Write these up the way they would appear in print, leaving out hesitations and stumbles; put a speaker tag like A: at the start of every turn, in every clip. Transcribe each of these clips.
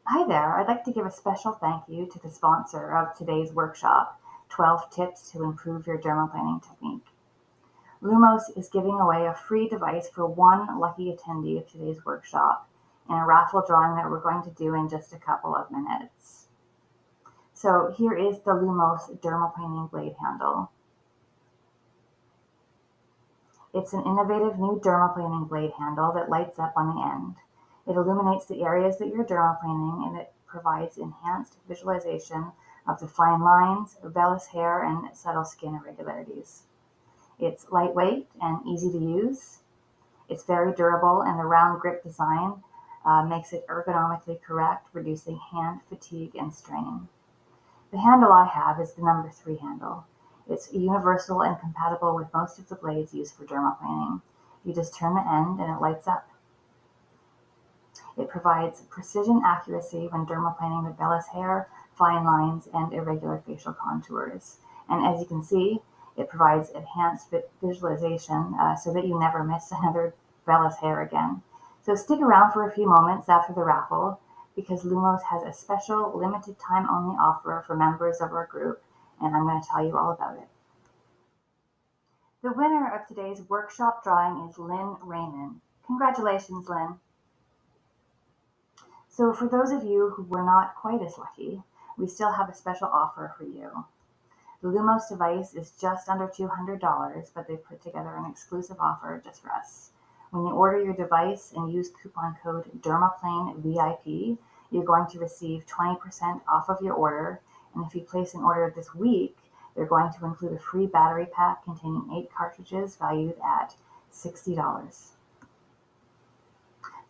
A: Hi there. I'd like to give a special thank you to the sponsor of today's workshop, 12 Tips to Improve Your Dermaplaning Technique. Lumos is giving away a free device for one lucky attendee of today's workshop in a raffle drawing that we're going to do in just a couple of minutes. So here is the Lumos Dermaplaning Blade handle. It's an innovative new dermaplaning blade handle that lights up on the end. It illuminates the areas that you're dermaplaning, and it provides enhanced visualization of the fine lines, vellus hair, and subtle skin irregularities. It's lightweight and easy to use. It's very durable, and the round grip design makes it ergonomically correct, reducing hand fatigue and strain. The handle I have is the number 3 handle. It's universal and compatible with most of the blades used for dermaplaning. You just turn the end and it lights up. It provides precision accuracy when dermaplaning the vellus hair, fine lines, and irregular facial contours. And as you can see, it provides enhanced visualization so that you never miss another vellus hair again. So stick around for a few moments after the raffle because Lumos has a special limited time only offer for members of our group, and I'm going to tell you all about it. The winner of today's workshop drawing is Lynn Raymond. Congratulations, Lynn. So for those of you who were not quite as lucky, we still have a special offer for you. The Lumos device is just under $200, but they've put together an exclusive offer just for us. When you order your device and use coupon code DermaplaneVIP, you're going to receive 20% off of your order. And if you place an order this week, they're going to include a free battery pack containing 8 cartridges valued at $60.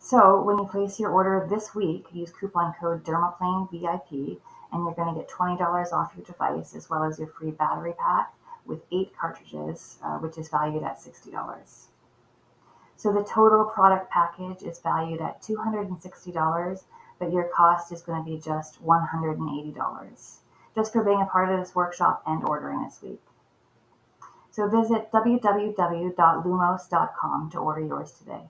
A: So when you place your order this week, use coupon code DermaplaneVIP, and you're going to get $20 off your device as well as your free battery pack with 8 cartridges, which is valued at $60. So the total product package is valued at $260, but your cost is going to be just $180, just for being a part of this workshop and ordering this week. So visit www.lumos.com to order yours today.